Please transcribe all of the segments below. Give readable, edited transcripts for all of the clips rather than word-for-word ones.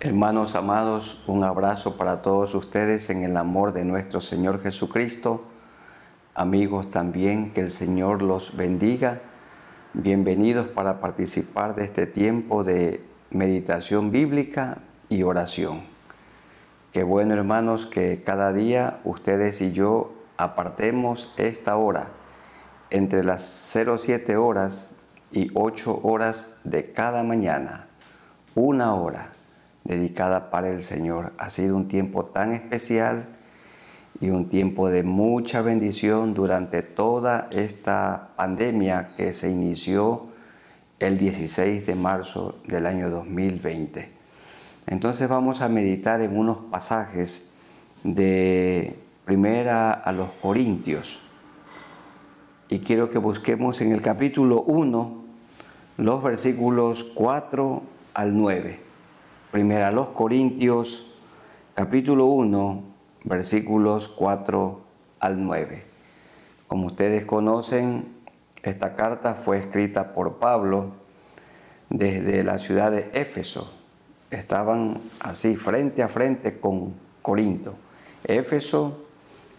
Hermanos amados, un abrazo para todos ustedes en el amor de nuestro Señor Jesucristo. Amigos también, que el Señor los bendiga. Bienvenidos para participar de este tiempo de meditación bíblica y oración. Qué bueno, hermanos, que cada día ustedes y yo apartemos esta hora entre las 07 horas y 8 horas de cada mañana, una hora dedicada para el Señor. Ha sido un tiempo tan especial y un tiempo de mucha bendición durante toda esta pandemia que se inició el 16 de marzo del año 2020. Entonces vamos a meditar en unos pasajes de Primera a los Corintios. Y quiero que busquemos en el capítulo 1 los versículos 4 al 9. Primera a los Corintios, capítulo 1, versículos 4 al 9. Como ustedes conocen, esta carta fue escrita por Pablo desde la ciudad de Éfeso. Estaban así frente a frente con Corinto. Éfeso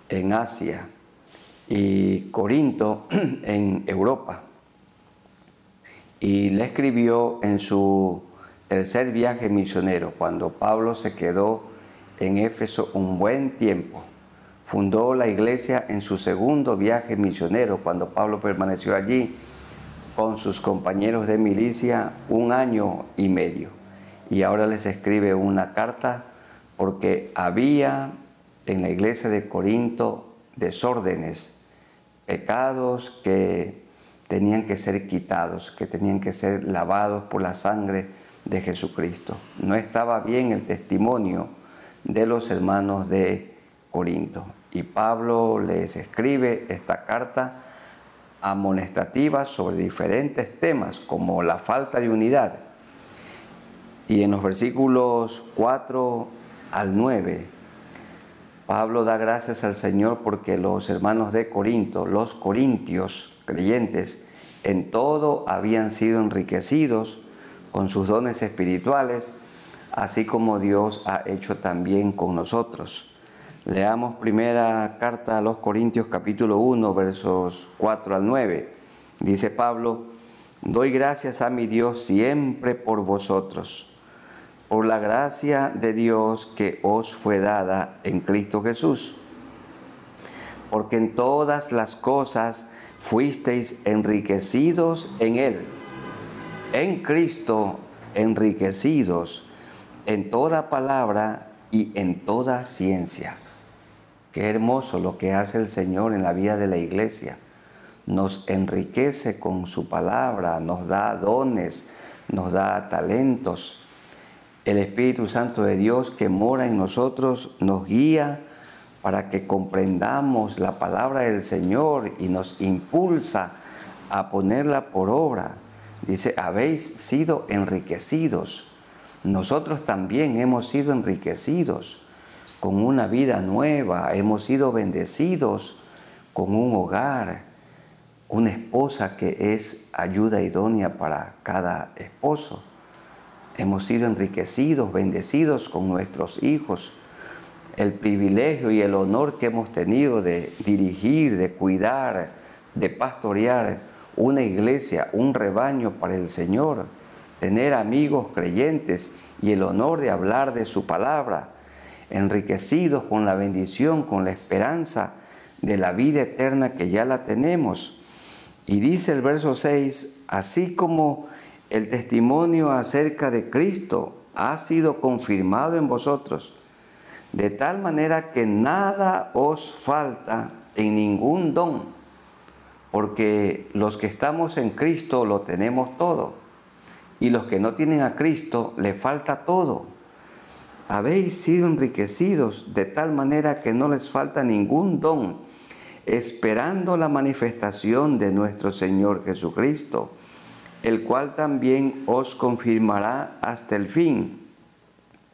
en Asia y Corinto en Europa. Y le escribió en su tercer viaje misionero, cuando Pablo se quedó en Éfeso un buen tiempo. Fundó la iglesia en su segundo viaje misionero, cuando Pablo permaneció allí con sus compañeros de milicia 1 año y medio. Y ahora les escribe una carta porque había en la iglesia de Corinto desórdenes, pecados que tenían que ser quitados, que tenían que ser lavados por la sangre de Jesucristo. No estaba bien el testimonio de los hermanos de Corinto. Y Pablo les escribe esta carta amonestativa sobre diferentes temas, como la falta de unidad. Y en los versículos 4 al 9, Pablo da gracias al Señor porque los hermanos de Corinto, los corintios creyentes, en todo habían sido enriquecidos con sus dones espirituales, así como Dios ha hecho también con nosotros. Leamos primera carta a los Corintios capítulo 1, versos 4 al 9. Dice Pablo: doy gracias a mi Dios siempre por vosotros, por la gracia de Dios que os fue dada en Cristo Jesús, porque en todas las cosas fuisteis enriquecidos en Él. En Cristo enriquecidos en toda palabra y en toda ciencia. Qué hermoso lo que hace el Señor en la vida de la iglesia. Nos enriquece con su palabra, nos da dones, nos da talentos. El Espíritu Santo de Dios que mora en nosotros nos guía para que comprendamos la palabra del Señor y nos impulsa a ponerla por obra. Dice, habéis sido enriquecidos. Nosotros también hemos sido enriquecidos con una vida nueva. Hemos sido bendecidos con un hogar, una esposa que es ayuda idónea para cada esposo. Hemos sido enriquecidos, bendecidos con nuestros hijos. El privilegio y el honor que hemos tenido de dirigir, de cuidar, de pastorear una iglesia, un rebaño para el Señor, tener amigos creyentes y el honor de hablar de su palabra, enriquecidos con la bendición, con la esperanza de la vida eterna que ya la tenemos. Y dice el verso 6, así como el testimonio acerca de Cristo ha sido confirmado en vosotros, de tal manera que nada os falta en ningún don, porque los que estamos en Cristo lo tenemos todo, y los que no tienen a Cristo le falta todo. Habéis sido enriquecidos de tal manera que no les falta ningún don, esperando la manifestación de nuestro Señor Jesucristo, el cual también os confirmará hasta el fin,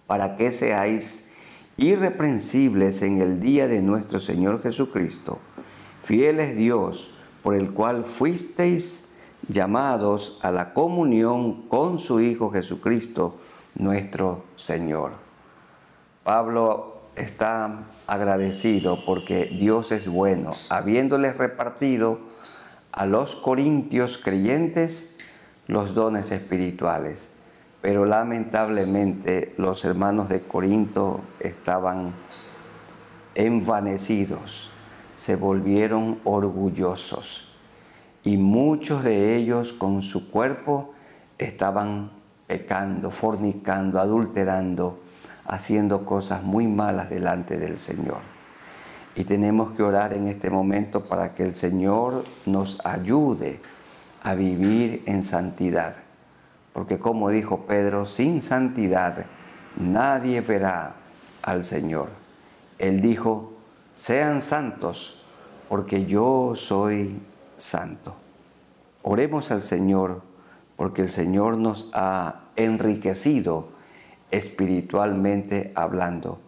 para que seáis irreprensibles en el día de nuestro Señor Jesucristo. Fiel es Dios, por el cual fuisteis llamados a la comunión con su Hijo Jesucristo, nuestro Señor. Pablo está agradecido porque Dios es bueno, habiéndoles repartido a los corintios creyentes los dones espirituales. Pero lamentablemente los hermanos de Corinto estaban envanecidos, se volvieron orgullosos y muchos de ellos con su cuerpo estaban pecando, fornicando, adulterando, haciendo cosas muy malas delante del Señor. Y tenemos que orar en este momento para que el Señor nos ayude a vivir en santidad. Porque como dijo Pedro, sin santidad nadie verá al Señor. Él dijo, sean santos, porque yo soy santo. Oremos al Señor, porque el Señor nos ha enriquecido espiritualmente hablando.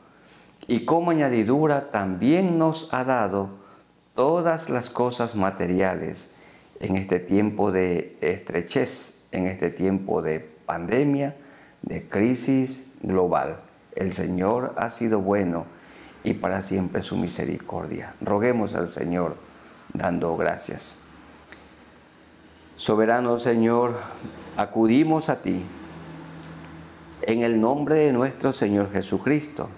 Y como añadidura también nos ha dado todas las cosas materiales en este tiempo de estrechez, en este tiempo de pandemia, de crisis global. El Señor ha sido bueno y para siempre su misericordia. Roguemos al Señor dando gracias. Soberano Señor, acudimos a ti en el nombre de nuestro Señor Jesucristo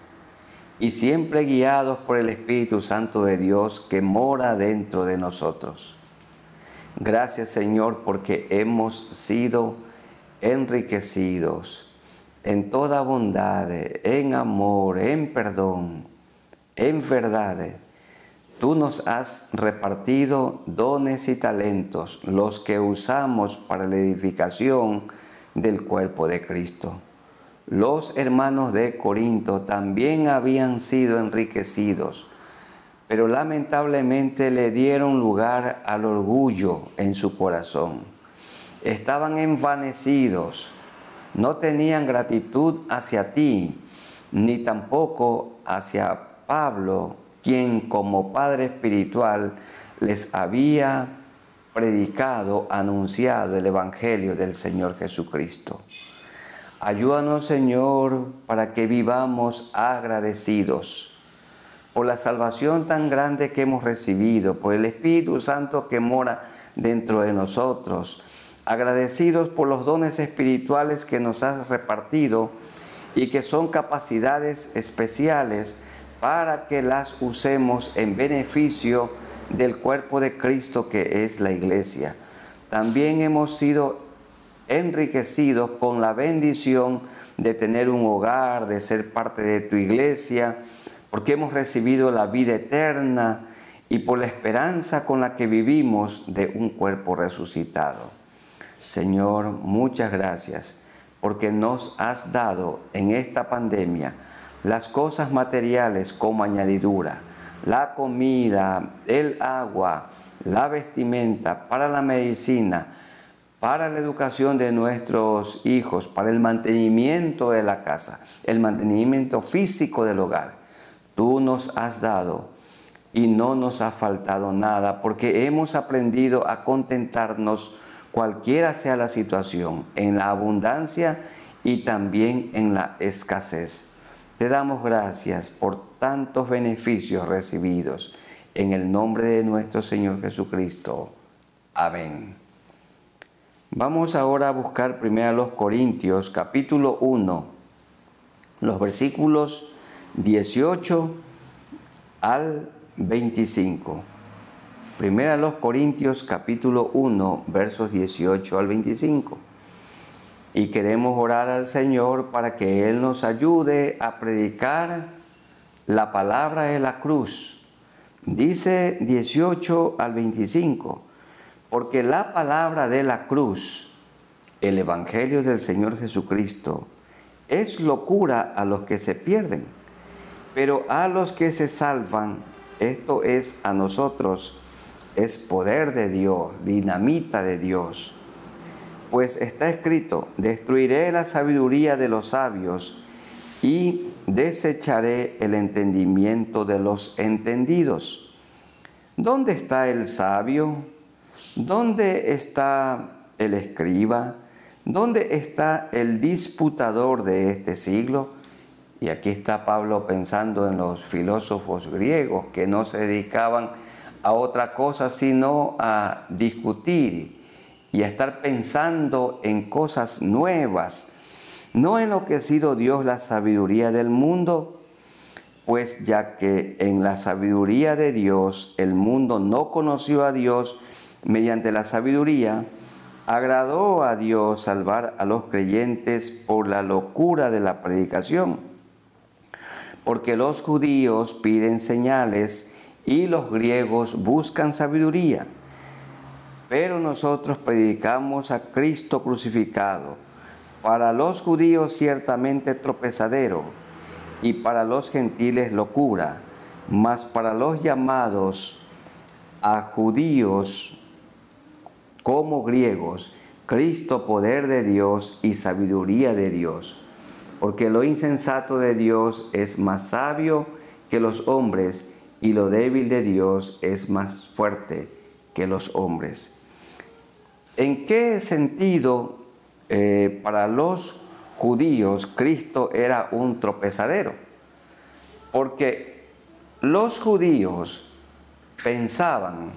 y siempre guiados por el Espíritu Santo de Dios que mora dentro de nosotros. Gracias, Señor, porque hemos sido enriquecidos en toda bondad, en amor, en perdón, en verdad. Tú nos has repartido dones y talentos, los que usamos para la edificación del cuerpo de Cristo. Los hermanos de Corinto también habían sido enriquecidos, pero lamentablemente le dieron lugar al orgullo en su corazón. Estaban envanecidos, no tenían gratitud hacia ti, ni tampoco hacia Pablo, quien como padre espiritual les había predicado, anunciado el Evangelio del Señor Jesucristo. Ayúdanos, Señor, para que vivamos agradecidos por la salvación tan grande que hemos recibido, por el Espíritu Santo que mora dentro de nosotros, agradecidos por los dones espirituales que nos has repartido y que son capacidades especiales para que las usemos en beneficio del cuerpo de Cristo que es la Iglesia. También hemos sido enriquecidos con la bendición de tener un hogar, de ser parte de tu Iglesia, porque hemos recibido la vida eterna y por la esperanza con la que vivimos de un cuerpo resucitado. Señor, muchas gracias, porque nos has dado en esta pandemia las cosas materiales como añadidura, la comida, el agua, la vestimenta, para la medicina, para la educación de nuestros hijos, para el mantenimiento de la casa, el mantenimiento físico del hogar. Tú nos has dado y no nos ha faltado nada, porque hemos aprendido a contentarnos cualquiera sea la situación, en la abundancia y también en la escasez. Te damos gracias por tantos beneficios recibidos. En el nombre de nuestro Señor Jesucristo. Amén. Vamos ahora a buscar primero a los Corintios, capítulo 1, los versículos 18 al 25. Primero a los Corintios, capítulo 1, versos 18 al 25. Y queremos orar al Señor para que Él nos ayude a predicar la palabra de la cruz. Dice 18 al 25, porque la palabra de la cruz, el Evangelio del Señor Jesucristo, es locura a los que se pierden, pero a los que se salvan, esto es a nosotros, es poder de Dios, dinamita de Dios. Pues está escrito, destruiré la sabiduría de los sabios y desecharé el entendimiento de los entendidos. ¿Dónde está el sabio? ¿Dónde está el escriba? ¿Dónde está el disputador de este siglo? Y aquí está Pablo pensando en los filósofos griegos que no se dedicaban a otra cosa sino a discutir y a estar pensando en cosas nuevas. ¿No ha enloquecido Dios la sabiduría del mundo? Pues ya que en la sabiduría de Dios el mundo no conoció a Dios mediante la sabiduría, agradó a Dios salvar a los creyentes por la locura de la predicación. Porque los judíos piden señales y los griegos buscan sabiduría. Pero nosotros predicamos a Cristo crucificado, para los judíos ciertamente tropezadero, y para los gentiles locura, mas para los llamados a judíos como griegos, Cristo poder de Dios y sabiduría de Dios. Porque lo insensato de Dios es más sabio que los hombres, y lo débil de Dios es más fuerte que los hombres. ¿En qué sentido para los judíos Cristo era un tropezadero? Porque los judíos pensaban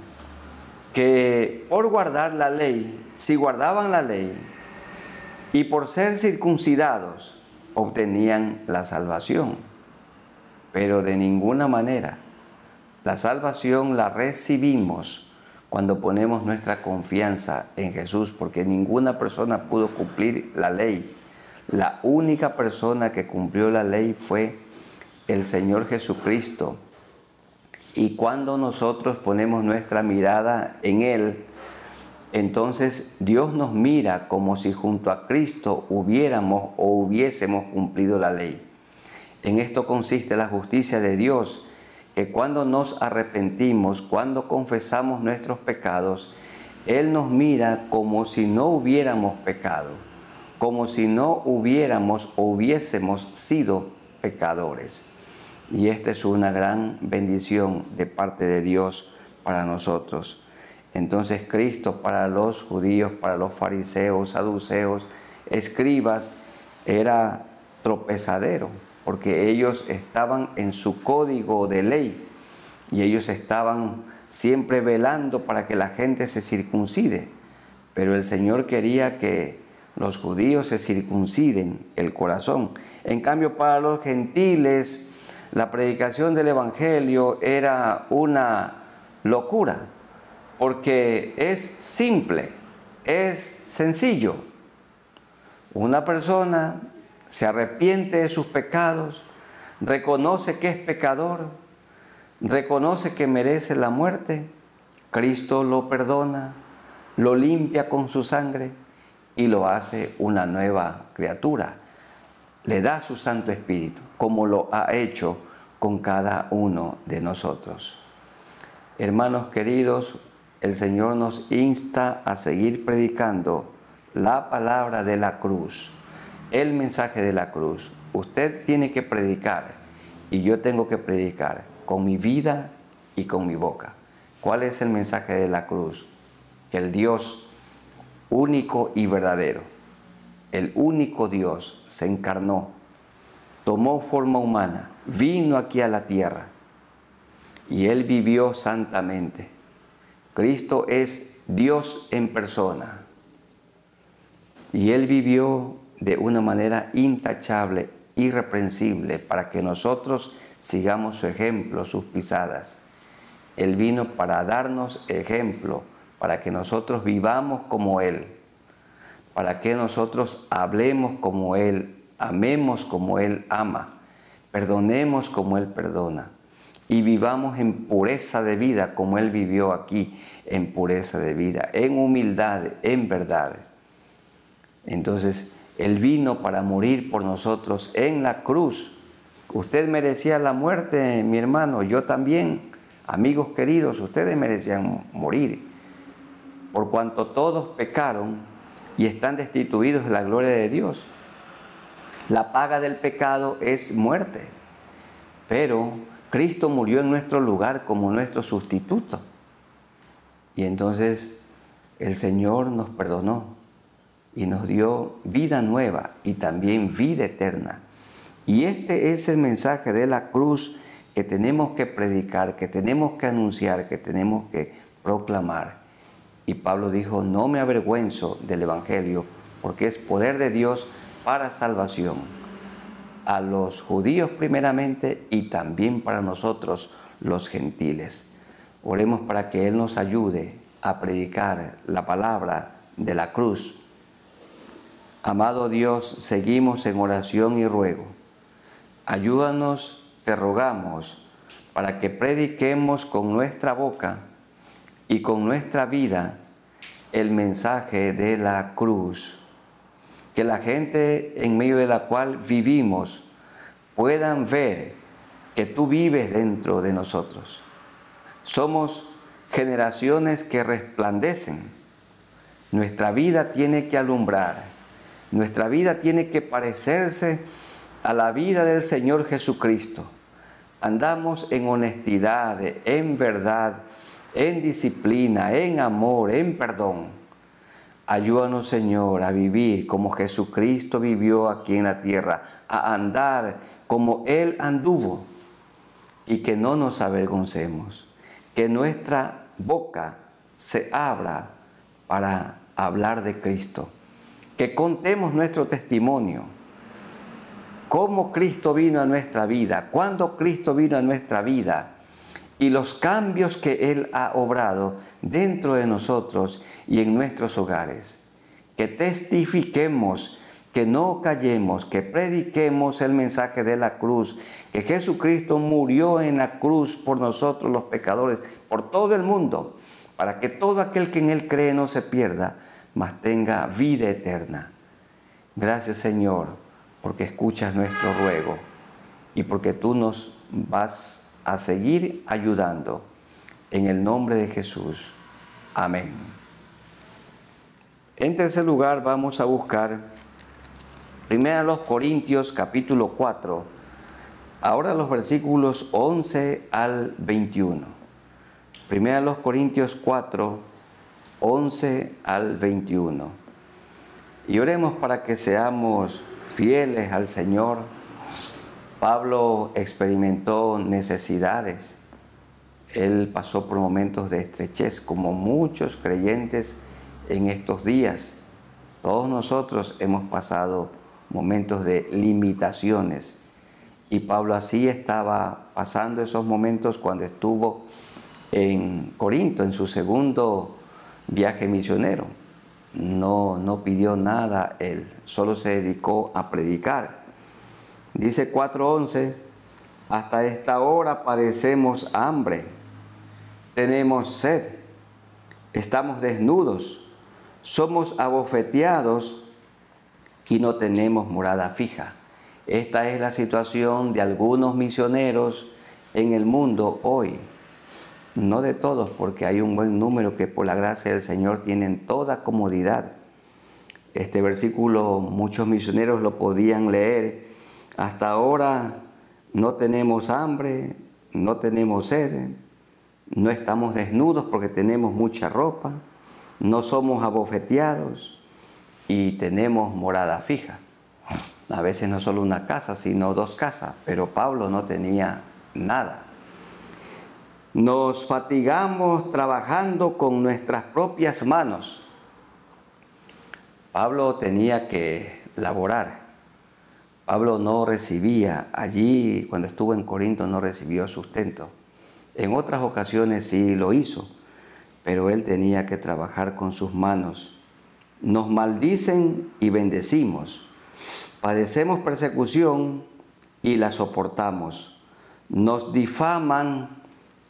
que por guardar la ley, si guardaban la ley y por ser circuncidados, obtenían la salvación. Pero de ninguna manera. La salvación la recibimos cuando ponemos nuestra confianza en Jesús, porque ninguna persona pudo cumplir la ley. La única persona que cumplió la ley fue el Señor Jesucristo. Y cuando nosotros ponemos nuestra mirada en Él, entonces Dios nos mira como si junto a Cristo hubiéramos o hubiésemos cumplido la ley. En esto consiste la justicia de Dios, que cuando nos arrepentimos, cuando confesamos nuestros pecados, Él nos mira como si no hubiéramos pecado, como si no hubiéramos o hubiésemos sido pecadores. Y esta es una gran bendición de parte de Dios para nosotros. Entonces Cristo para los judíos, para los fariseos, saduceos, escribas, era tropezadero, porque ellos estaban en su código de ley y ellos estaban siempre velando para que la gente se circuncide. Pero el Señor quería que los judíos se circunciden el corazón. En cambio, para los gentiles, la predicación del Evangelio era una locura, porque es simple, es sencillo. Una persona se arrepiente de sus pecados, reconoce que es pecador, reconoce que merece la muerte, Cristo lo perdona, lo limpia con su sangre y lo hace una nueva criatura. Le da su Santo Espíritu, como lo ha hecho con cada uno de nosotros. Hermanos queridos, el Señor nos insta a seguir predicando la palabra de la cruz, el mensaje de la cruz. Usted tiene que predicar y yo tengo que predicar con mi vida y con mi boca. ¿Cuál es el mensaje de la cruz? Que el Dios único y verdadero, el único Dios, se encarnó, tomó forma humana, vino aquí a la tierra y Él vivió santamente. Cristo es Dios en persona y Él vivió de una manera intachable, irreprensible, para que nosotros sigamos su ejemplo, sus pisadas. Él vino para darnos ejemplo, para que nosotros vivamos como Él, para que nosotros hablemos como Él, amemos como Él ama, perdonemos como Él perdona y vivamos en pureza de vida como Él vivió aquí, en pureza de vida, en humildad, en verdad. Entonces, Él vino para morir por nosotros en la cruz. Usted merecía la muerte, mi hermano, yo también. Amigos queridos, ustedes merecían morir. Por cuanto todos pecaron y están destituidos de la gloria de Dios. La paga del pecado es muerte. Pero Cristo murió en nuestro lugar como nuestro sustituto. Y entonces el Señor nos perdonó. y nos dio vida nueva y también vida eterna. Y este es el mensaje de la cruz que tenemos que predicar, que tenemos que anunciar, que tenemos que proclamar. Y Pablo dijo, no me avergüenzo del Evangelio, porque es poder de Dios para salvación, a los judíos primeramente y también para nosotros los gentiles. Oremos para que Él nos ayude a predicar la palabra de la cruz. Amado Dios, seguimos en oración y ruego. Ayúdanos, te rogamos, para que prediquemos con nuestra boca y con nuestra vida el mensaje de la cruz. Que la gente en medio de la cual vivimos puedan ver que tú vives dentro de nosotros. Somos generaciones que resplandecen. Nuestra vida tiene que alumbrar. Nuestra vida tiene que parecerse a la vida del Señor Jesucristo. Andamos en honestidad, en verdad, en disciplina, en amor, en perdón. Ayúdanos, Señor, a vivir como Jesucristo vivió aquí en la tierra, a andar como Él anduvo, y que no nos avergoncemos, que nuestra boca se abra para hablar de Cristo, que contemos nuestro testimonio, cómo Cristo vino a nuestra vida, cuándo Cristo vino a nuestra vida, y los cambios que Él ha obrado dentro de nosotros y en nuestros hogares. Que testifiquemos, que no callemos, que prediquemos el mensaje de la cruz, que Jesucristo murió en la cruz por nosotros los pecadores, por todo el mundo, para que todo aquel que en Él cree no se pierda, mas tenga vida eterna. Gracias, Señor, porque escuchas nuestro ruego y porque tú nos vas a seguir ayudando. En el nombre de Jesús. Amén. En tercer lugar, vamos a buscar 1 Corintios capítulo 4. Ahora los versículos 11 al 21. 1 Corintios 4, 11 al 21. Y oremos para que seamos fieles al Señor. Pablo experimentó necesidades. Él pasó por momentos de estrechez, como muchos creyentes en estos días. Todos nosotros hemos pasado momentos de limitaciones. Y Pablo así estaba pasando esos momentos cuando estuvo en Corinto, en su segundo viaje misionero. No pidió nada él, solo se dedicó a predicar. Dice 4:11, hasta esta hora padecemos hambre, tenemos sed, estamos desnudos, somos abofeteados y no tenemos morada fija. Esta es la situación de algunos misioneros en el mundo hoy. No de todos, porque hay un buen número que por la gracia del Señor tienen toda comodidad. Este versículo muchos misioneros lo podían leer. Hasta ahora no tenemos hambre, no tenemos sed, no estamos desnudos porque tenemos mucha ropa, no somos abofeteados y tenemos morada fija. A veces no solo una casa, sino dos casas, pero Pablo no tenía nada. Nos fatigamos trabajando con nuestras propias manos. Pablo tenía que laborar. Pablo no recibía, allí cuando estuvo en Corinto no recibió sustento. En otras ocasiones sí lo hizo, pero él tenía que trabajar con sus manos. Nos maldicen y bendecimos. Padecemos persecución y la soportamos. Nos difaman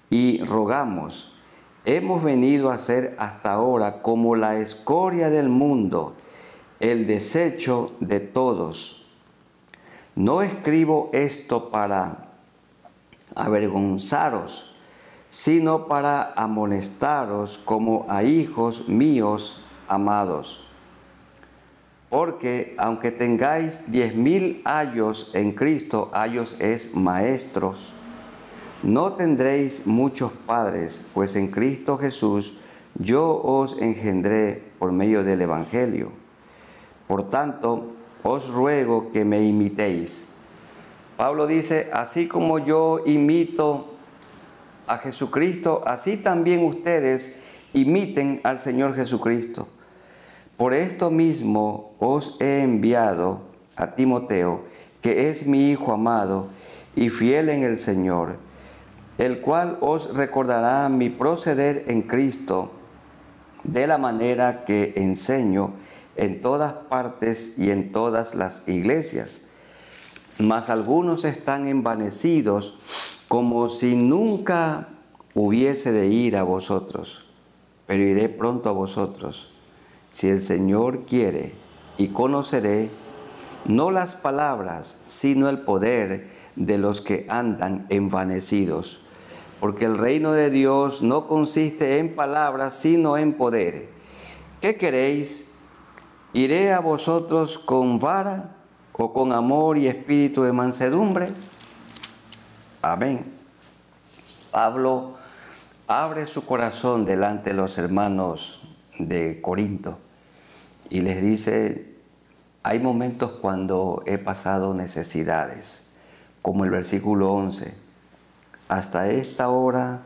y rogamos. Hemos venido a ser hasta ahora como la escoria del mundo, el desecho de todos. No escribo esto para avergonzaros, sino para amonestaros como a hijos míos amados. Porque aunque tengáis 10,000 ayos en Cristo, ayos es maestros, no tendréis muchos padres, pues en Cristo Jesús yo os engendré por medio del Evangelio. Por tanto, os ruego que me imitéis. Pablo dice, así como yo imito a Jesucristo, así también ustedes imiten al Señor Jesucristo. Por esto mismo os he enviado a Timoteo, que es mi hijo amado y fiel en el Señor, el cual os recordará mi proceder en Cristo de la manera que enseño en todas partes y en todas las iglesias. Mas algunos están envanecidos, como si nunca hubiese de ir a vosotros, pero iré pronto a vosotros, si el Señor quiere, y conoceré no las palabras, sino el poder de los que andan envanecidos. Porque el reino de Dios no consiste en palabras, sino en poder. ¿Qué queréis? ¿Iré a vosotros con vara o con amor y espíritu de mansedumbre? Amén. Pablo abre su corazón delante de los hermanos de Corinto y les dice, hay momentos cuando he pasado necesidades, como el versículo 11. Hasta esta hora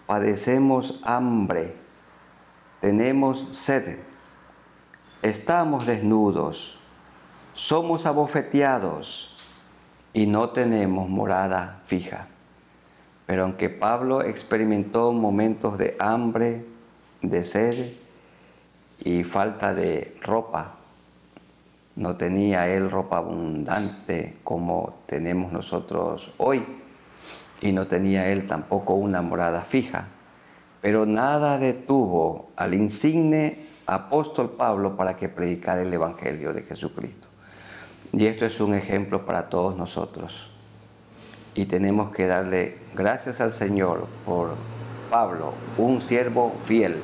padecemos hambre, tenemos sed, estamos desnudos, somos abofeteados y no tenemos morada fija. Pero aunque Pablo experimentó momentos de hambre, de sed y falta de ropa, no tenía él ropa abundante como tenemos nosotros hoy, y no tenía él tampoco una morada fija. Pero nada detuvo al insigne apóstol Pablo para que predicara el Evangelio de Jesucristo. Y esto es un ejemplo para todos nosotros. Y tenemos que darle gracias al Señor por Pablo, un siervo fiel,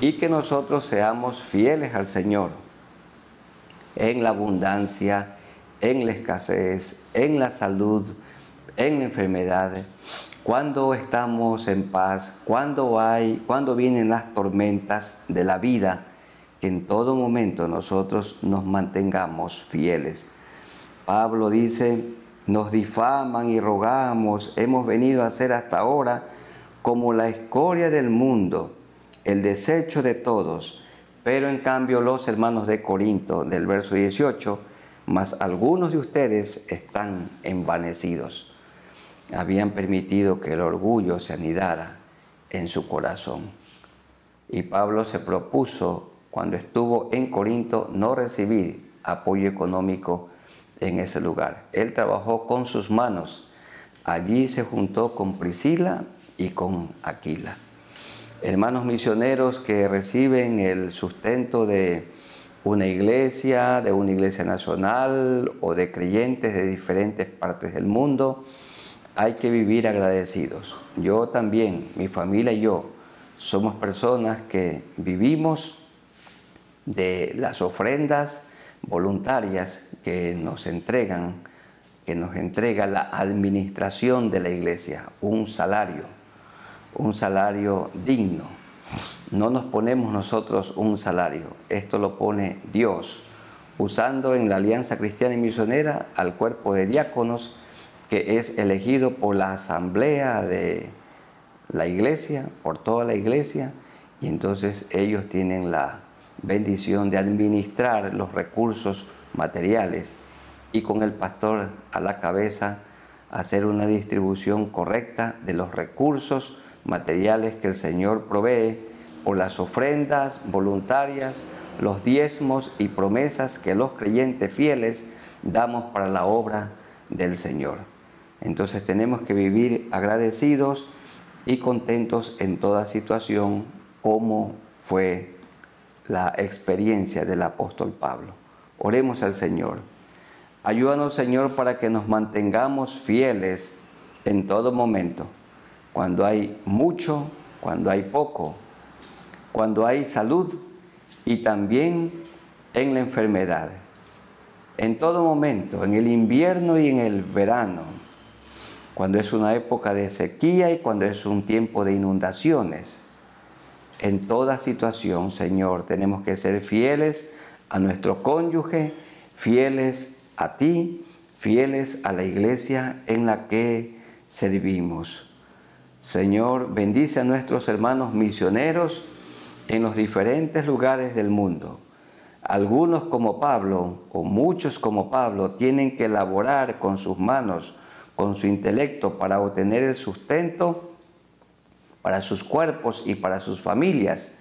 y que nosotros seamos fieles al Señor en la abundancia, en la escasez, en la salud, en la enfermedad, cuando estamos en paz, cuando vienen las tormentas de la vida, que en todo momento nosotros nos mantengamos fieles. Pablo dice, nos difaman y rogamos, hemos venido a ser hasta ahora como la escoria del mundo, el desecho de todos. Pero en cambio los hermanos de Corinto, del verso 18, mas algunos de ustedes están envanecidos. Habían permitido que el orgullo se anidara en su corazón. Y Pablo se propuso, cuando estuvo en Corinto, no recibir apoyo económico en ese lugar. Él trabajó con sus manos. Allí se juntó con Priscila y con Aquila. Hermanos misioneros que reciben el sustento de una iglesia nacional o de creyentes de diferentes partes del mundo, hay que vivir agradecidos. Yo también, mi familia y yo, somos personas que vivimos de las ofrendas voluntarias que nos entrega la administración de la iglesia, un salario digno. No nos ponemos nosotros un salario, esto lo pone Dios, usando en la Alianza Cristiana y Misionera al cuerpo de diáconos que es elegido por la asamblea de la iglesia, por toda la iglesia, y entonces ellos tienen la bendición de administrar los recursos materiales y con el pastor a la cabeza hacer una distribución correcta de los recursos materiales que el Señor provee por las ofrendas voluntarias, los diezmos y promesas que los creyentes fieles damos para la obra del Señor. Entonces tenemos que vivir agradecidos y contentos en toda situación, como fue la experiencia del apóstol Pablo. Oremos al Señor. Ayúdanos, Señor, para que nos mantengamos fieles en todo momento, cuando hay mucho, cuando hay poco, cuando hay salud y también en la enfermedad. En todo momento, en el invierno y en el verano, cuando es una época de sequía y cuando es un tiempo de inundaciones. En toda situación, Señor, tenemos que ser fieles a nuestro cónyuge, fieles a ti, fieles a la iglesia en la que servimos. Señor, bendice a nuestros hermanos misioneros en los diferentes lugares del mundo. Algunos como Pablo, o muchos como Pablo, tienen que laborar con sus manos, con su intelecto, para obtener el sustento para sus cuerpos y para sus familias.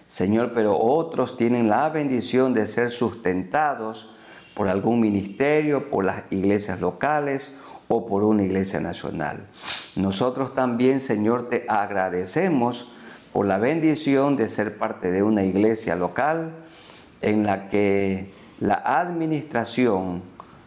Señor, pero otros tienen la bendición de ser sustentados por algún ministerio, por las iglesias locales o por una iglesia nacional. Nosotros también, Señor, te agradecemos por la bendición de ser parte de una iglesia local en la que la administración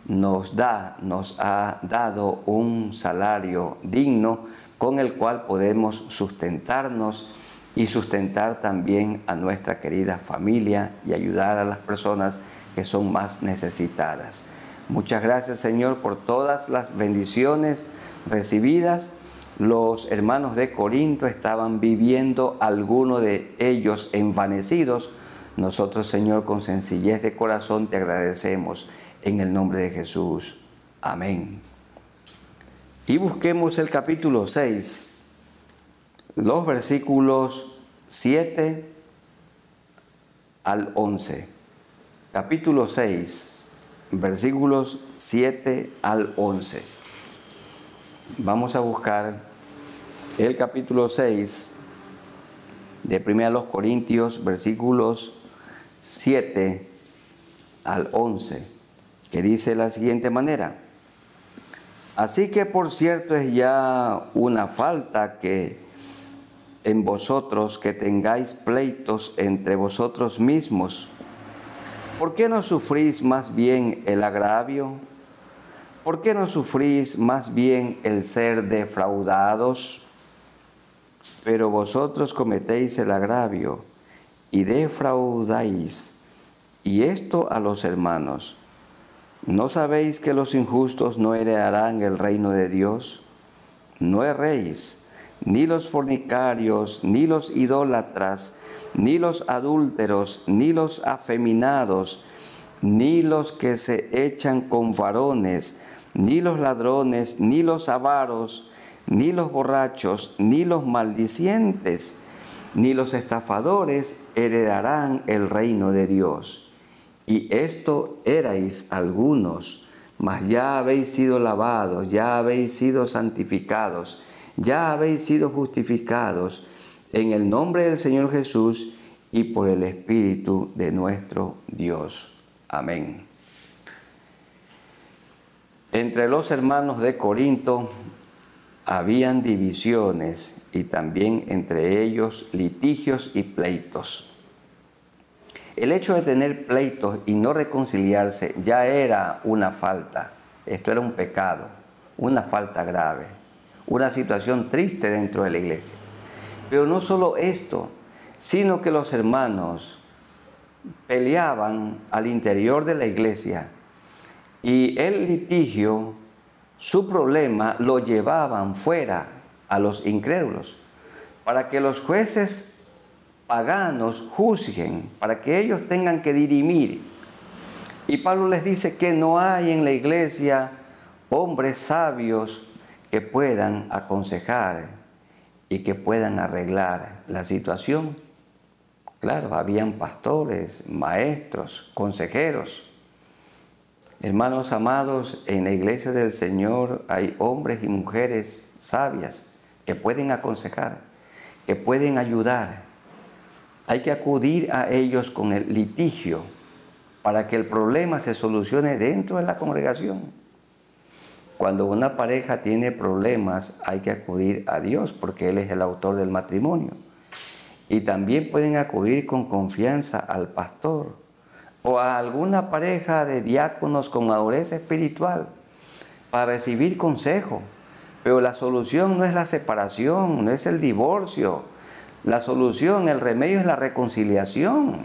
nos ha dado un salario digno con el cual podemos sustentarnos y sustentar también a nuestra querida familia y ayudar a las personas que son más necesitadas. Muchas gracias, Señor, por todas las bendiciones recibidas. Los hermanos de Corinto estaban viviendo, algunos de ellos envanecidos. Nosotros, Señor, con sencillez de corazón te agradecemos en el nombre de Jesús. Amén. Y busquemos el capítulo 6, los versículos 7 al 11. Capítulo 6, versículos 7 al 11. Vamos a buscar el capítulo 6 de 1 Corintios, versículos 7 al 11, que dice de la siguiente manera: así que por cierto es ya una falta que en vosotros que tengáis pleitos entre vosotros mismos. ¿Por qué no sufrís más bien el agravio? ¿Por qué no sufrís más bien el ser defraudados? Pero vosotros cometéis el agravio y defraudáis, y esto a los hermanos. ¿No sabéis que los injustos no heredarán el reino de Dios? No erréis, ni los fornicarios, ni los idólatras, ni los adúlteros, ni los afeminados, ni los que se echan con varones, ni los ladrones, ni los avaros, ni los borrachos, ni los maldicientes, ni los estafadores heredarán el reino de Dios. Y esto erais algunos, mas ya habéis sido lavados, ya habéis sido santificados, ya habéis sido justificados en el nombre del Señor Jesús y por el Espíritu de nuestro Dios. Amén. Entre los hermanos de Corinto habían divisiones y también entre ellos litigios y pleitos. El hecho de tener pleitos y no reconciliarse ya era una falta. Esto era un pecado, una falta grave, una situación triste dentro de la iglesia. Pero no solo esto, sino que los hermanos peleaban al interior de la iglesia y el litigio, su problema, lo llevaban fuera a los incrédulos para que los jueces paganos juzguen, para que ellos tengan que dirimir. Y Pablo les dice que no hay en la iglesia hombres sabios que puedan aconsejar y que puedan arreglar la situación. Claro, habían pastores, maestros, consejeros. Hermanos amados, en la iglesia del Señor hay hombres y mujeres sabias que pueden aconsejar, que pueden ayudar. Hay que acudir a ellos con el litigio para que el problema se solucione dentro de la congregación. Cuando una pareja tiene problemas, hay que acudir a Dios porque Él es el autor del matrimonio. Y también pueden acudir con confianza al pastor o a alguna pareja de diáconos con madurez espiritual para recibir consejo. Pero la solución no es la separación, no es el divorcio. La solución, el remedio es la reconciliación.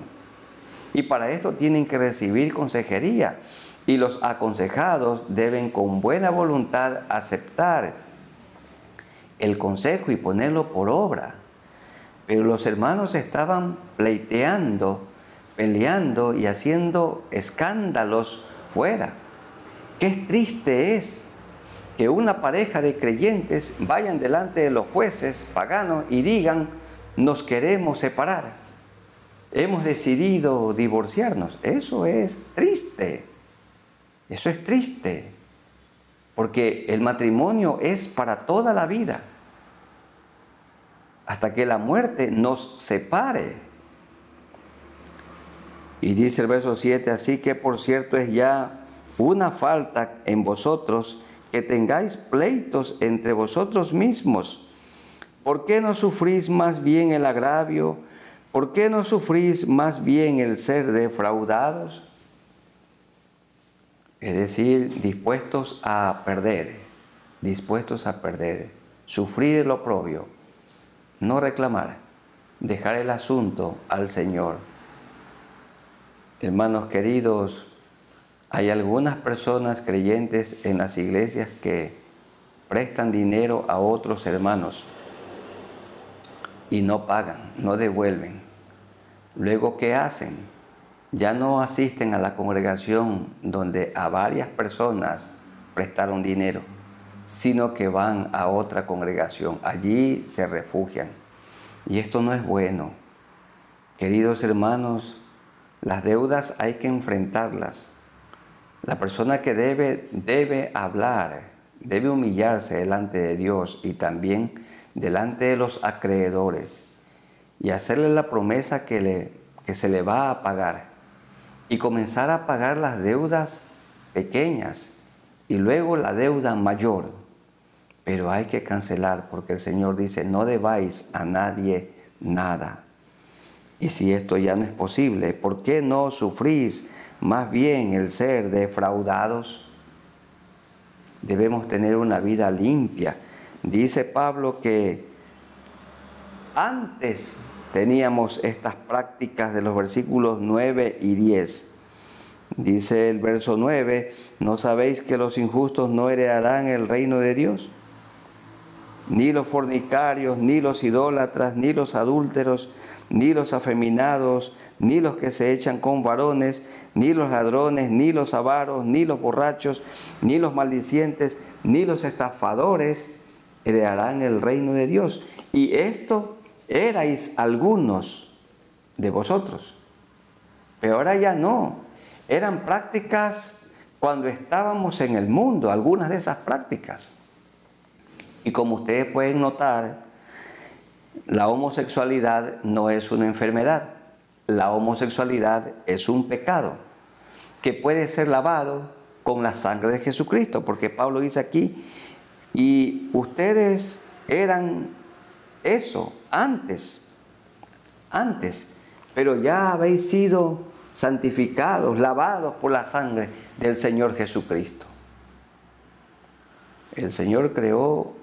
Y para esto tienen que recibir consejería. Y los aconsejados deben con buena voluntad aceptar el consejo y ponerlo por obra. Pero los hermanos estaban pleiteando, peleando y haciendo escándalos fuera. Qué triste es que una pareja de creyentes vayan delante de los jueces paganos y digan: nos queremos separar, hemos decidido divorciarnos. Eso es triste, porque el matrimonio es para toda la vida, hasta que la muerte nos separe. Y dice el verso 7, así que por cierto es ya una falta en vosotros que tengáis pleitos entre vosotros mismos. ¿Por qué no sufrís más bien el agravio? ¿Por qué no sufrís más bien el ser defraudados? Es decir, dispuestos a perder, sufrir el oprobio, no reclamar, dejar el asunto al Señor. Hermanos queridos, hay algunas personas creyentes en las iglesias que prestan dinero a otros hermanos y no pagan, no devuelven. Luego, ¿qué hacen? Ya no asisten a la congregación donde a varias personas prestaron dinero, sino que van a otra congregación. Allí se refugian. Y esto no es bueno. Queridos hermanos, las deudas hay que enfrentarlas. La persona que debe hablar, debe humillarse delante de Dios y también delante de los acreedores y hacerle la promesa que se le va a pagar y comenzar a pagar las deudas pequeñas y luego la deuda mayor. Pero hay que cancelar, porque el Señor dice: no debáis a nadie nada. Y si esto ya no es posible, ¿por qué no sufrís más bien el ser defraudados? Debemos tener una vida limpia. Dice Pablo que antes teníamos estas prácticas de los versículos 9 y 10. Dice el verso 9, ¿no sabéis que los injustos no heredarán el reino de Dios? Ni los fornicarios, ni los idólatras, ni los adúlteros, ni los afeminados, ni los que se echan con varones, ni los ladrones, ni los avaros, ni los borrachos, ni los maldicientes, ni los estafadores heredarán el reino de Dios. Y esto erais algunos de vosotros. Pero ahora ya no. Eran prácticas cuando estábamos en el mundo, algunas de esas prácticas. Y como ustedes pueden notar, la homosexualidad no es una enfermedad. La homosexualidad es un pecado que puede ser lavado con la sangre de Jesucristo, porque Pablo dice aquí: y ustedes eran eso antes, pero ya habéis sido santificados, lavados por la sangre del Señor Jesucristo. El Señor creó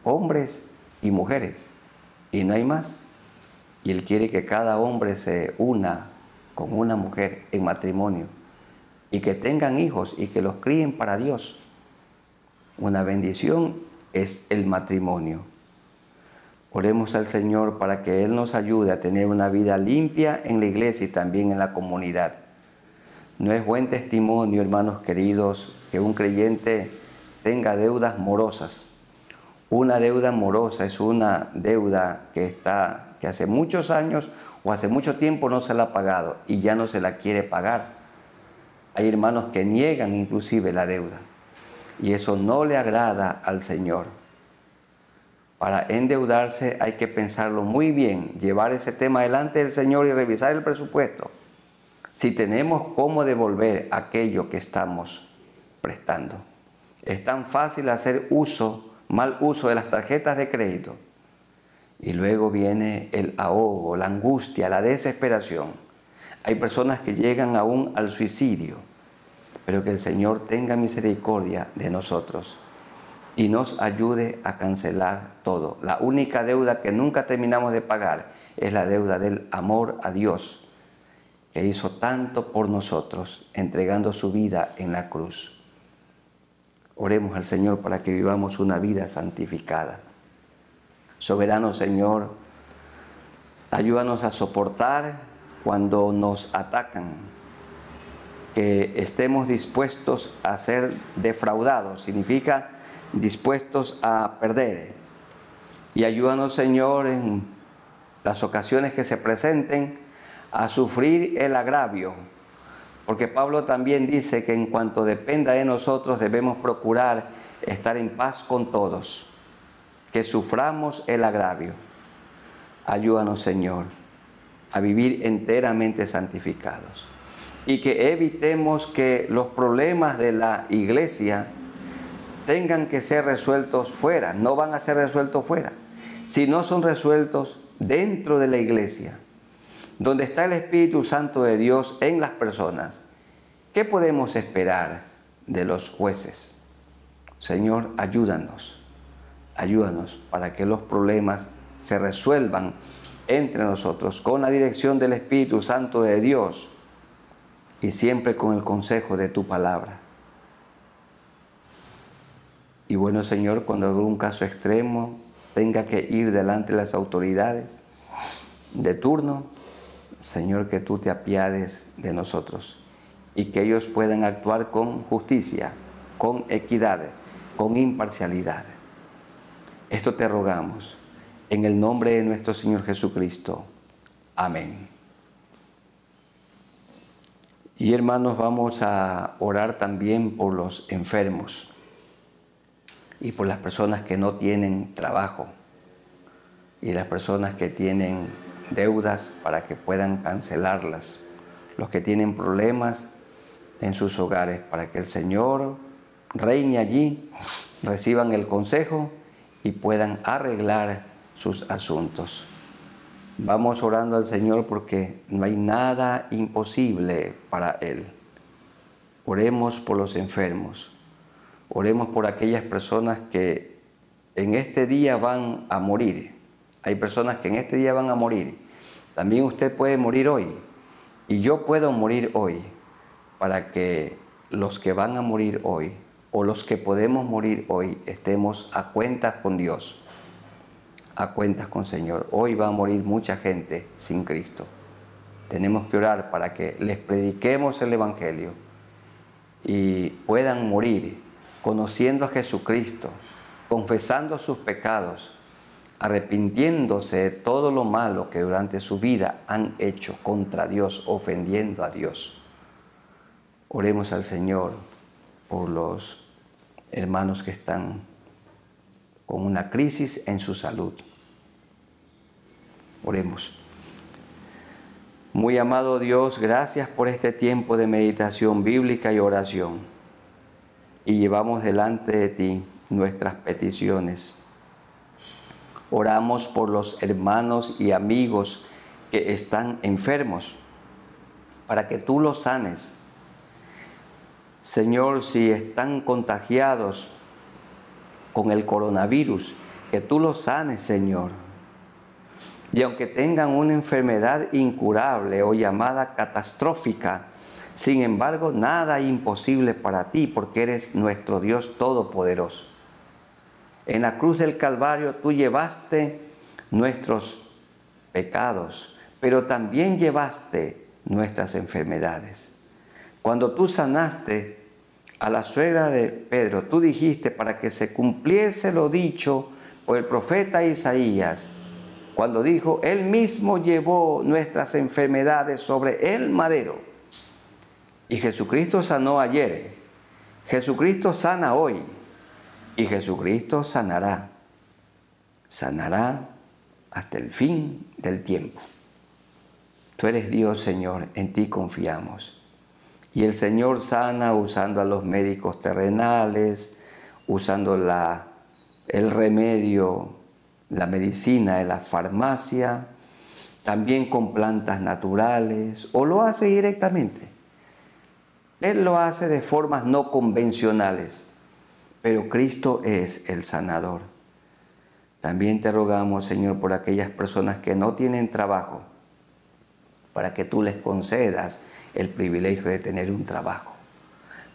hombres y mujeres, y no hay más. Y Él quiere que cada hombre se una con una mujer en matrimonio, y que tengan hijos y que los críen para Dios. Una bendición es el matrimonio. Oremos al Señor para que Él nos ayude a tener una vida limpia en la iglesia y también en la comunidad. No es buen testimonio, hermanos queridos, que un creyente tenga deudas morosas. Una deuda morosa es una deuda que hace muchos años o hace mucho tiempo no se la ha pagado y ya no se la quiere pagar. Hay hermanos que niegan inclusive la deuda, y eso no le agrada al Señor. Para endeudarse hay que pensarlo muy bien, llevar ese tema delante del Señor y revisar el presupuesto, si tenemos cómo devolver aquello que estamos prestando. Es tan fácil hacer mal uso de las tarjetas de crédito, y luego viene el ahogo, la angustia, la desesperación. Hay personas que llegan aún al suicidio, pero que el Señor tenga misericordia de nosotros y nos ayude a cancelar todo. La única deuda que nunca terminamos de pagar es la deuda del amor a Dios, que hizo tanto por nosotros, entregando su vida en la cruz. Oremos al Señor para que vivamos una vida santificada. Soberano Señor, ayúdanos a soportar cuando nos atacan, que estemos dispuestos a ser defraudados, significa dispuestos a perder. Y ayúdanos, Señor, en las ocasiones que se presenten a sufrir el agravio, porque Pablo también dice que en cuanto dependa de nosotros debemos procurar estar en paz con todos, que suframos el agravio. Ayúdanos, Señor, a vivir enteramente santificados y que evitemos que los problemas de la iglesia tengan que ser resueltos fuera. No van a ser resueltos fuera, sino son resueltos dentro de la iglesia, donde está el Espíritu Santo de Dios en las personas. ¿Qué podemos esperar de los jueces? Señor, ayúdanos para que los problemas se resuelvan entre nosotros con la dirección del Espíritu Santo de Dios y siempre con el consejo de tu palabra. Y bueno, Señor, cuando algún caso extremo tenga que ir delante de las autoridades de turno, Señor, que tú te apiades de nosotros y que ellos puedan actuar con justicia, con equidad, con imparcialidad. Esto te rogamos en el nombre de nuestro Señor Jesucristo. Amén. Y hermanos, vamos a orar también por los enfermos y por las personas que no tienen trabajo y las personas que tienen deudas para que puedan cancelarlas, los que tienen problemas en sus hogares para que el Señor reine allí, reciban el consejo y puedan arreglar sus asuntos. Vamos orando al Señor porque no hay nada imposible para Él. Oremos por los enfermos. Oremos por aquellas personas que en este día van a morir. Hay personas que en este día van a morir. También usted puede morir hoy. Y yo puedo morir hoy, para que los que van a morir hoy o los que podemos morir hoy estemos a cuentas con Dios, a cuentas con el Señor. Hoy va a morir mucha gente sin Cristo. Tenemos que orar para que les prediquemos el Evangelio y puedan morir conociendo a Jesucristo, confesando sus pecados, arrepintiéndose de todo lo malo que durante su vida han hecho contra Dios, ofendiendo a Dios. Oremos al Señor por los hermanos que están con una crisis en su salud. Oremos. Muy amado Dios, gracias por este tiempo de meditación bíblica y oración. Y llevamos delante de ti nuestras peticiones. Oramos por los hermanos y amigos que están enfermos, para que tú los sanes. Señor, si están contagiados con el coronavirus, que tú los sanes, Señor. Y aunque tengan una enfermedad incurable o llamada catastrófica, sin embargo, nada es imposible para ti, porque eres nuestro Dios todopoderoso. En la cruz del Calvario tú llevaste nuestros pecados, pero también llevaste nuestras enfermedades. Cuando tú sanaste a la suegra de Pedro, tú dijiste para que se cumpliese lo dicho por el profeta Isaías, cuando dijo, Él mismo llevó nuestras enfermedades sobre el madero. Y Jesucristo sanó ayer, Jesucristo sana hoy, y Jesucristo sanará hasta el fin del tiempo. Tú eres Dios, Señor, en ti confiamos. Y el Señor sana usando a los médicos terrenales, usando el remedio, la medicina de la farmacia, también con plantas naturales, o lo hace directamente. Él lo hace de formas no convencionales, pero Cristo es el sanador. También te rogamos, Señor, por aquellas personas que no tienen trabajo, para que tú les concedas el privilegio de tener un trabajo.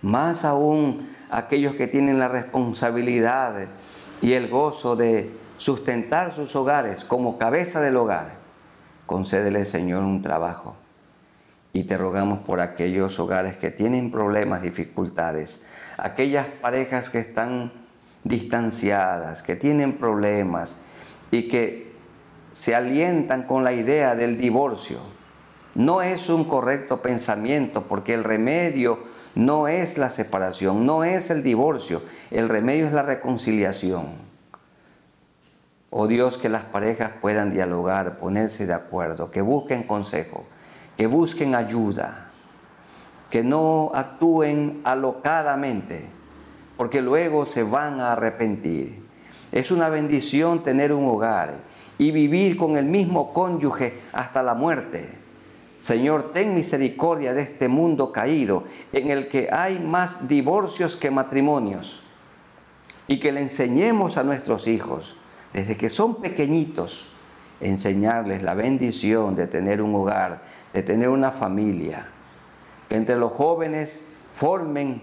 Más aún aquellos que tienen la responsabilidad y el gozo de sustentar sus hogares como cabeza del hogar. Concédele, Señor, un trabajo. Y te rogamos por aquellos hogares que tienen problemas, dificultades, aquellas parejas que están distanciadas, que tienen problemas y que se alientan con la idea del divorcio. No es un correcto pensamiento, porque el remedio no es la separación, no es el divorcio, el remedio es la reconciliación. Oh Dios, que las parejas puedan dialogar, ponerse de acuerdo, que busquen consejo, que busquen ayuda, que no actúen alocadamente, porque luego se van a arrepentir. Es una bendición tener un hogar y vivir con el mismo cónyuge hasta la muerte. Señor, ten misericordia de este mundo caído, en el que hay más divorcios que matrimonios, y que le enseñemos a nuestros hijos, desde que son pequeñitos, enseñarles la bendición de tener un hogar, de tener una familia, que entre los jóvenes formen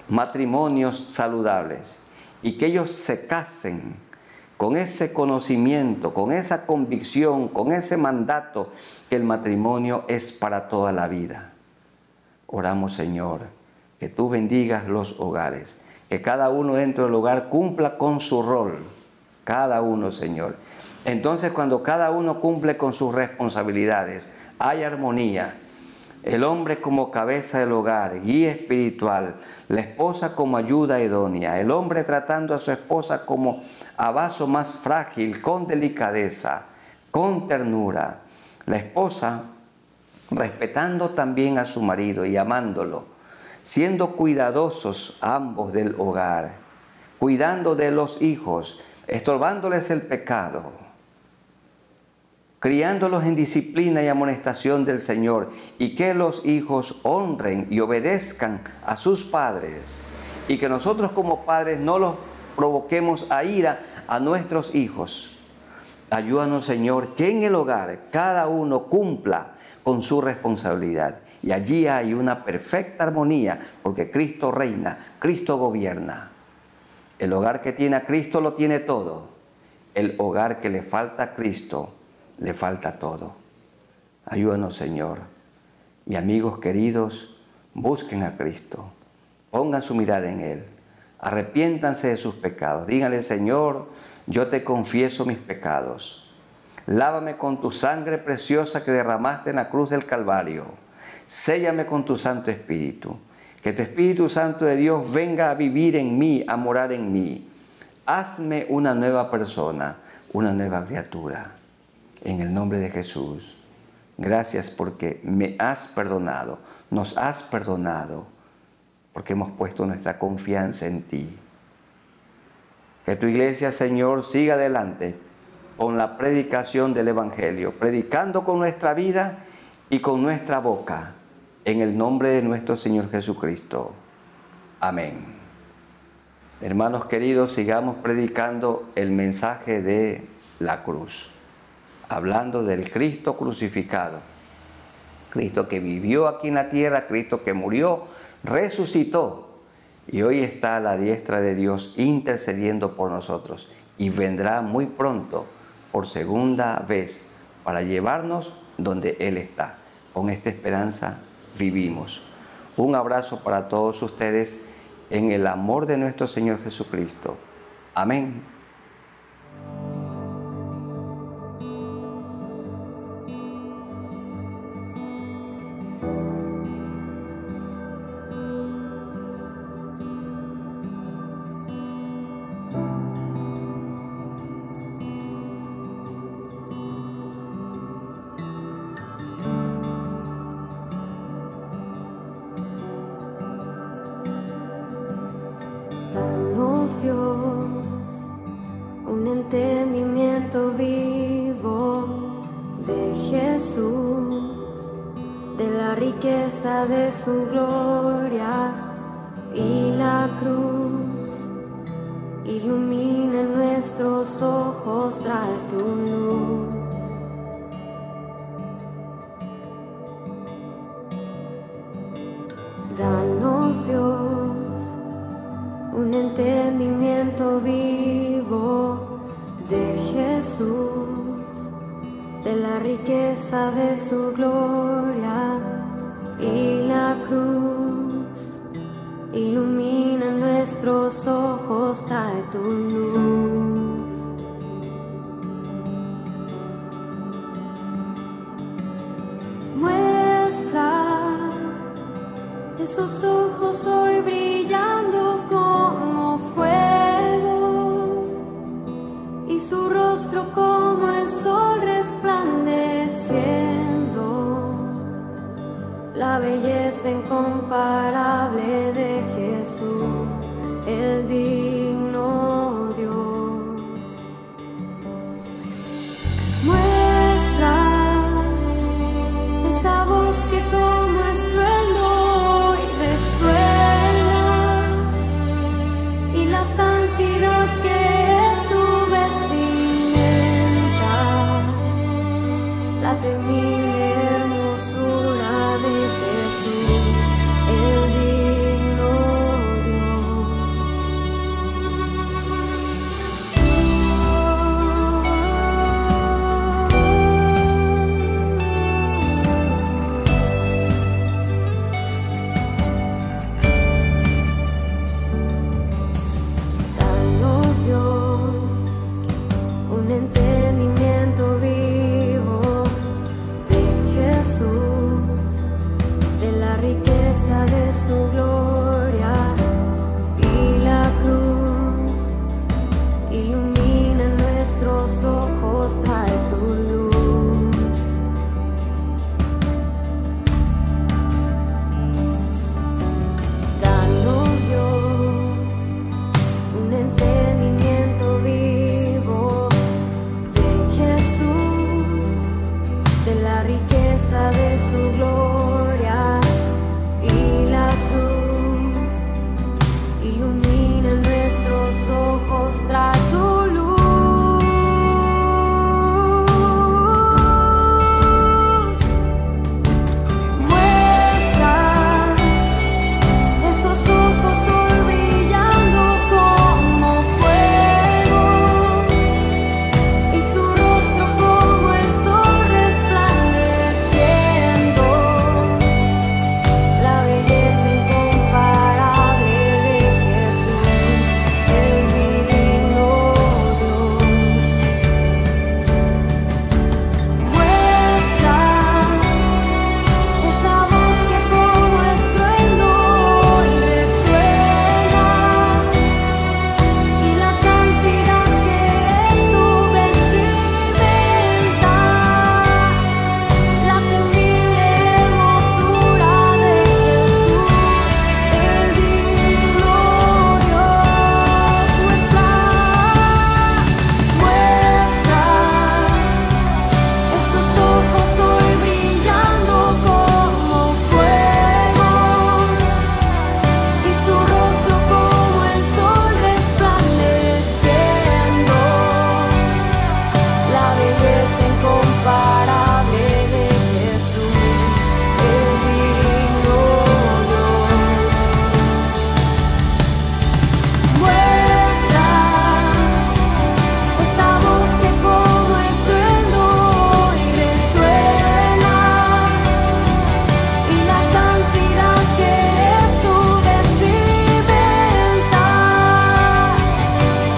matrimonios saludables y que ellos se casen con ese conocimiento, con esa convicción, con ese mandato que el matrimonio es para toda la vida. Oramos, Señor, que tú bendigas los hogares, que cada uno dentro del hogar cumpla con su rol, cada uno, Señor. Entonces, cuando cada uno cumple con sus responsabilidades, hay armonía. El hombre como cabeza del hogar, guía espiritual, la esposa como ayuda idónea, el hombre tratando a su esposa como a vaso más frágil, con delicadeza, con ternura. La esposa respetando también a su marido y amándolo, siendo cuidadosos ambos del hogar, cuidando de los hijos, estorbándoles el pecado, criándolos en disciplina y amonestación del Señor, y que los hijos honren y obedezcan a sus padres, y que nosotros como padres no los provoquemos a ira a nuestros hijos. Ayúdanos, Señor, que en el hogar cada uno cumpla con su responsabilidad, y allí hay una perfecta armonía, porque Cristo reina, Cristo gobierna. El hogar que tiene a Cristo lo tiene todo. El hogar que le falta a Cristo, le falta todo. Ayúdanos, Señor. Y amigos queridos, busquen a Cristo. Pongan su mirada en Él. Arrepiéntanse de sus pecados. Díganle, Señor, yo te confieso mis pecados. Lávame con tu sangre preciosa que derramaste en la cruz del Calvario. Séllame con tu Santo Espíritu. Que tu Espíritu Santo de Dios venga a vivir en mí, a morar en mí. Hazme una nueva persona, una nueva criatura. En el nombre de Jesús. Gracias porque me has perdonado, nos has perdonado, porque hemos puesto nuestra confianza en ti. Que tu iglesia, Señor, siga adelante con la predicación del Evangelio, predicando con nuestra vida y con nuestra boca, en el nombre de nuestro Señor Jesucristo. Amén. Hermanos queridos, sigamos predicando el mensaje de la cruz, hablando del Cristo crucificado, Cristo que vivió aquí en la tierra, Cristo que murió, resucitó y hoy está a la diestra de Dios intercediendo por nosotros, y vendrá muy pronto por segunda vez para llevarnos donde Él está. Con esta esperanza vivimos. Un abrazo para todos ustedes en el amor de nuestro Señor Jesucristo. Amén. Danos, Dios, un entendimiento vivo de Jesús, de la riqueza de su gloria y la cruz. Ilumina nuestros ojos, trae tu luz. Danos, Dios, un entendimiento vivo de Jesús, de la riqueza de su gloria Sus ojos hoy brillando como fuego y su rostro como el sol resplandeciendo, la belleza incomparable de Jesús, el digno Dios. Muestra esa voz que como estruendo y la santidad que es su vestimenta, la temible hermosura de Jesús, el digno de su gloria, y la cruz ilumina nuestros ojos, trae tu luz. Danos, Dios, un entendimiento vivo de Jesús, de la riqueza de su gloria. La cruz ilumina nuestros ojos, trae tu luz. Muestra esos ojos hoy brillando como fuego y su rostro como el sol resplandeciendo, la belleza incomparable de Jesús, el digno Dios. Muestra esa voz que como estruendo y resuena, y la santidad que es su vestimenta, la temible hermosura de Jesús, el digno Dios. Muestra esos ojos hoy brillando como fuego y su rostro como el sol resplandeciendo, la belleza incomparable de Jesús, el digno Dios. Muestra esa voz que como estruendo y resuena, y la santidad que es su vestimenta,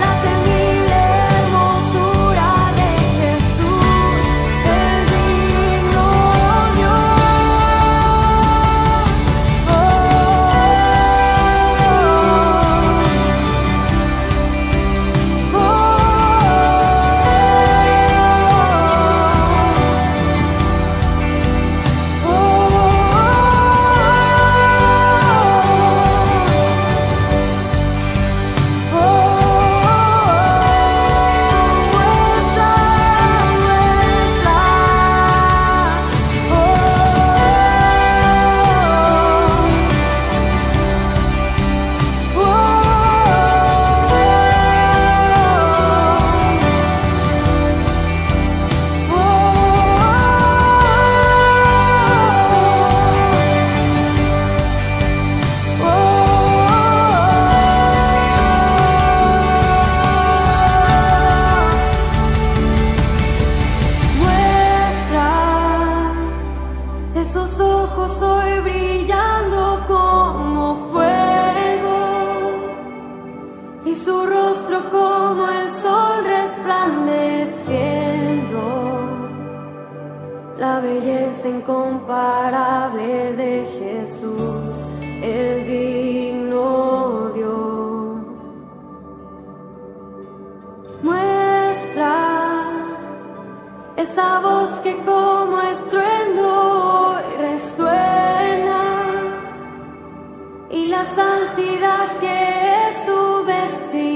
la temible hermosura de Jesús, el digno Dios. Esos ojos hoy brillando como fuego y su rostro como el sol resplandeciendo, la belleza incomparable de Jesús, el digno Dios. Muestra esa voz que como estruendo hoy resuena, y la santidad que es su vestimenta,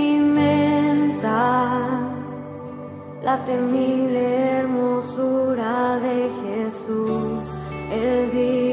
la temible hermosura de Jesús, el digno